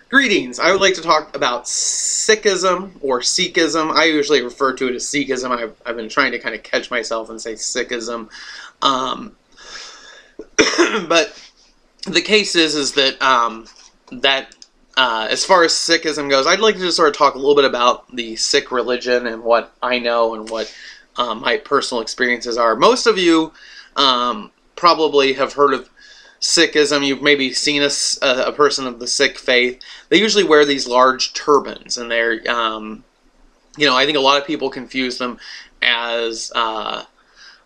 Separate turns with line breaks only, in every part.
Greetings. I would like to talk about Sikhism or Sikhism. I usually refer to it as Sikhism. I've been trying to kind of catch myself and say Sikhism. Um, but the case is that as far as Sikhism goes, I'd like to just sort of talk a little bit about the Sikh religion and what I know and what my personal experiences are. Most of you probably have heard of Sikhism. You've maybe seen a person of the Sikh faith. They usually wear these large turbans, and they're, I think a lot of people confuse them as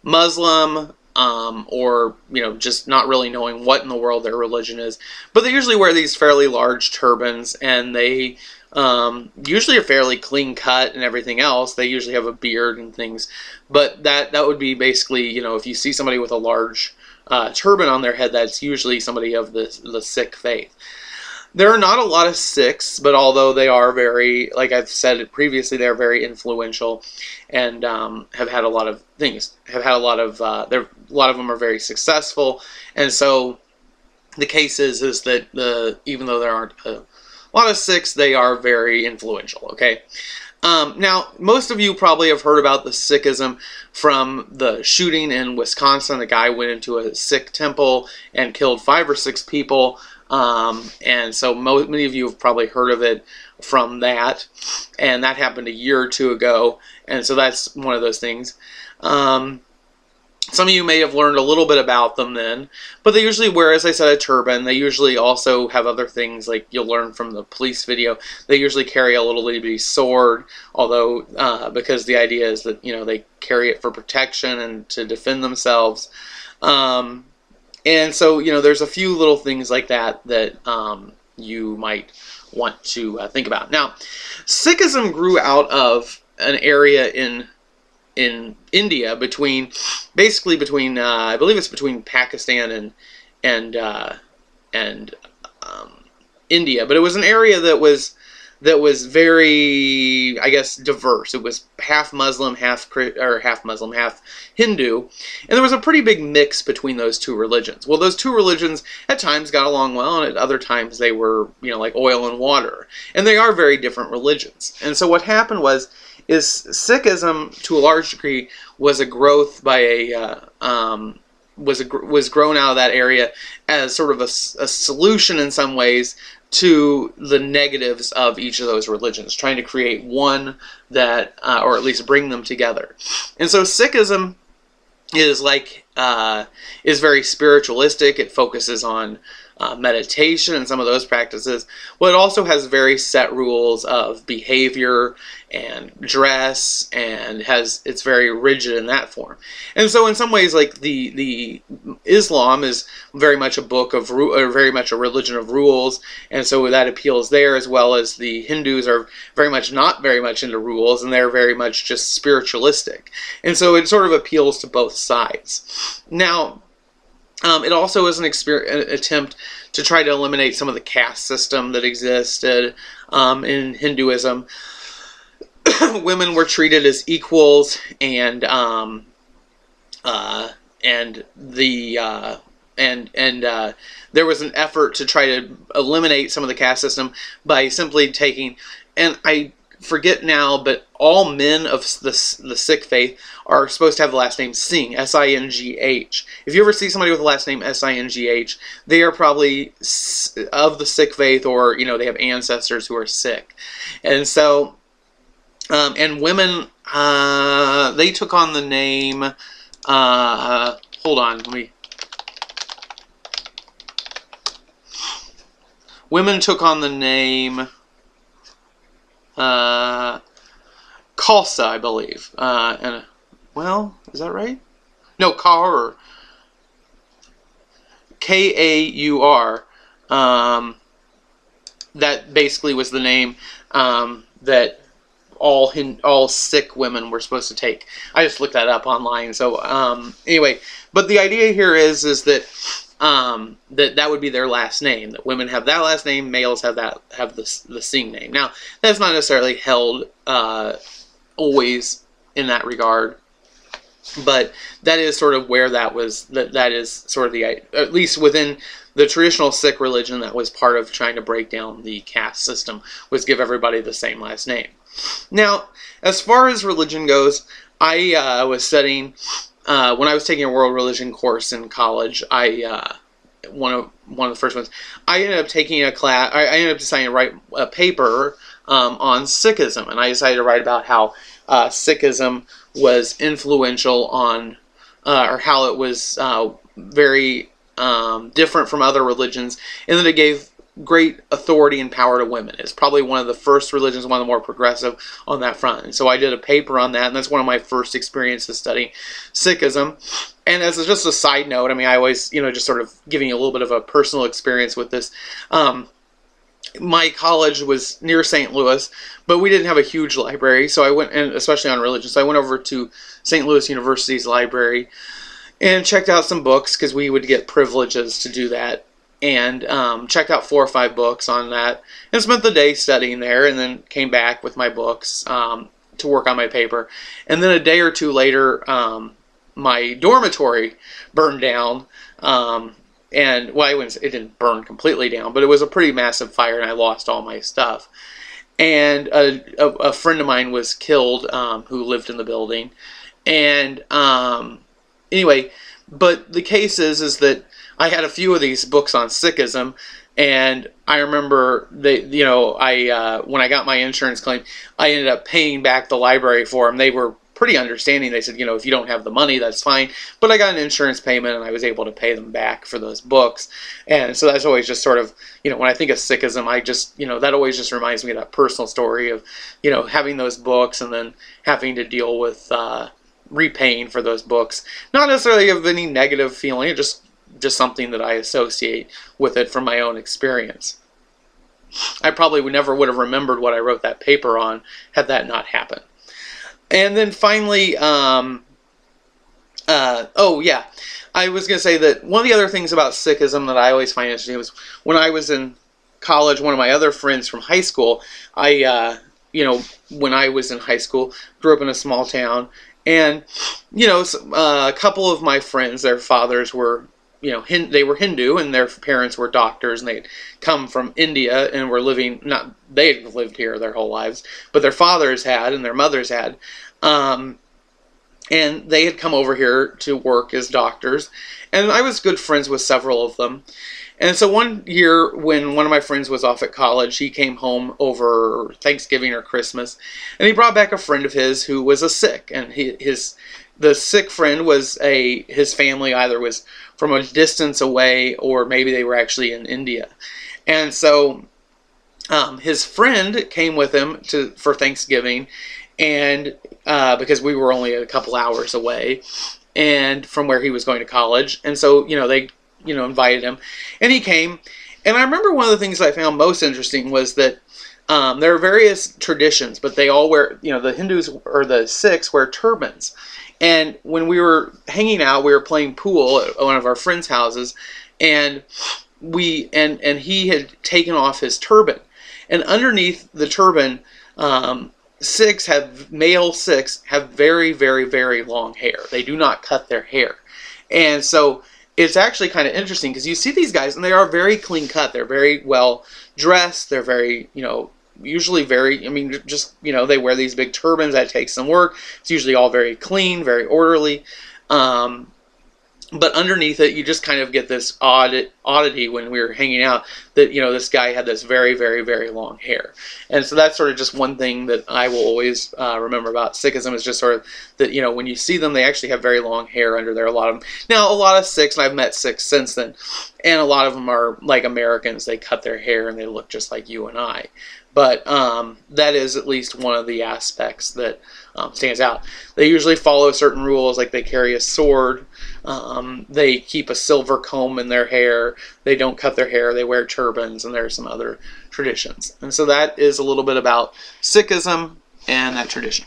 Muslim, or, just not really knowing what in the world their religion is. But they usually wear these fairly large turbans, and they usually are fairly clean cut and everything else. They usually have a beard and things. But that would be basically, if you see somebody with a large turban on their head, that's usually somebody of the Sikh faith. There are not a lot of Sikhs, but although they are very, like I've said previously, they're very influential and have had a lot of things. Have had a lot of a lot of them are very successful, and so the case is that even though there aren't a lot of Sikhs, they are very influential. Okay. Now, most of you probably have heard about the Sikhism from the shooting in Wisconsin. The guy went into a Sikh temple and killed 5 or 6 people. And so many of you have probably heard of it from that. And that happened a year or 2 ago. And so that's one of those things. Some of you may have learned a little bit about them then, but they usually wear, as I said, a turban. They usually also have other things, like you'll learn from the police video. They usually carry a little bitty sword, although because the idea is that they carry it for protection and to defend themselves. And so there's a few little things like that that you might want to think about. Now, Sikhism grew out of an area in India basically between I believe it's between Pakistan and India, but it was an area that was very, I guess, diverse. It was half Muslim, half Hindu, and there was a pretty big mix between those two religions. Well, those two religions at times got along well, and at other times they were, like oil and water, and they are very different religions. And so what happened was Sikhism, to a large degree, was a growth by was grown out of that area as sort of a solution in some ways to the negatives of each of those religions, trying to create one that, or at least bring them together. And so Sikhism is is very spiritualistic. It focuses on meditation and some of those practices. Well, it also has very set rules of behavior and dress, and it's very rigid in that form. And so in some ways, like the Islam is very much a book of very much a religion of rules, and so that appeals there, as well as the Hindus are not very much into rules, and they're very much just spiritualistic. And so it sort of appeals to both sides. Now, it also is an attempt to try to eliminate some of the caste system that existed in Hinduism. Women were treated as equals, and there was an effort to try to eliminate some of the caste system by simply taking, and I forget now, but all men of the Sikh faith are supposed to have the last name Singh, S-I-N-G-H. If you ever see somebody with the last name S-I-N-G-H, they are probably of the Sikh faith, or they have ancestors who are Sikh. And so, and women, they took on the name, hold on, women took on the name Khalsa, I believe. Well, is that right? No, Kaur. K-A-U-R. That basically was the name that all Sikh women were supposed to take. I just looked that up online. So anyway, but the idea here is that that would be their last name. That women have that last name, males have the Singh name. Now, that's not necessarily held always in that regard, but that is sort of where that is sort of the, at least within the traditional Sikh religion that was part of trying to break down the caste system was give everybody the same last name. Now, as far as religion goes, I was studying, when I was taking a world religion course in college, one of the first ones, I ended up taking a class, I ended up deciding to write a paper on Sikhism, and I decided to write about how Sikhism was influential on, or how it was very different from other religions, and that it gave great authority and power to women. It's probably one of the first religions, one of the more progressive on that front. And so I did a paper on that, and that's one of my first experiences studying Sikhism. And as just a side note, I mean, I always, just sort of giving you a little bit of a personal experience with this. My college was near St. Louis, but we didn't have a huge library, so I went, and especially on religion, so I went over to St. Louis University's library and checked out some books, because we would get privileges to do that, and checked out 4 or 5 books on that, and spent the day studying there, and then came back with my books to work on my paper. And then a day or two later, my dormitory burned down, and, well, it didn't burn completely down, but it was a pretty massive fire, and I lost all my stuff. And a friend of mine was killed who lived in the building. And anyway, but the case is that I had a few of these books on Sikhism, and I remember they, when I got my insurance claim, I ended up paying back the library for them. They were pretty understanding. They said, if you don't have the money, that's fine. But I got an insurance payment, and I was able to pay them back for those books. And so that's always just sort of, when I think of Sikhism, I just, that always just reminds me of that personal story of, having those books and then having to deal with repaying for those books. Not necessarily of any negative feeling, just something that I associate with it from my own experience. I probably never would have remembered what I wrote that paper on had that not happened. And then finally, oh yeah, I was going to say that one of the other things about Sikhism that I always find interesting was when I was in college, one of my other friends from high school, when I was in high school, grew up in a small town, and, a couple of my friends, their fathers were, they were Hindu, and their parents were doctors, and they'd come from India and were living, they had lived here their whole lives, but their fathers had, and their mothers had, and they had come over here to work as doctors, and I was good friends with several of them. And so one year, when one of my friends was off at college, he came home over Thanksgiving or Christmas, and he brought back a friend of his who was a Sikh, and the Sikh friend was his family either was from a distance away, or maybe they were actually in India. And so his friend came with him for Thanksgiving, and because we were only a couple hours away and from where he was going to college. And so, they invited him, and he came. And I remember one of the things I found most interesting was that there are various traditions, but they all wear, the Hindus or the Sikhs wear turbans. And when we were hanging out, we were playing pool at one of our friends' houses, and he had taken off his turban. And underneath the turban, male Sikhs have very, very, very long hair. They do not cut their hair. And so it's actually kind of interesting, because you see these guys, and they are very clean cut. They're very well dressed. They're very, usually very, they wear these big turbans. That takes some work. It's usually all very clean, very orderly. But underneath it, you just kind of get this oddity when we were hanging out that, this guy had this very, very, very long hair. And so that's sort of just one thing that I will always remember about Sikhism, is just sort of that, when you see them, they actually have very long hair under there. A lot of them. Now, a lot of Sikhs, and I've met Sikhs since then, and a lot of them are like Americans. They cut their hair and they look just like you and I. But that is at least one of the aspects that stands out. They usually follow certain rules, like they carry a sword, they keep a silver comb in their hair, they don't cut their hair, they wear turbans, and there are some other traditions. And so that is a little bit about Sikhism and that tradition.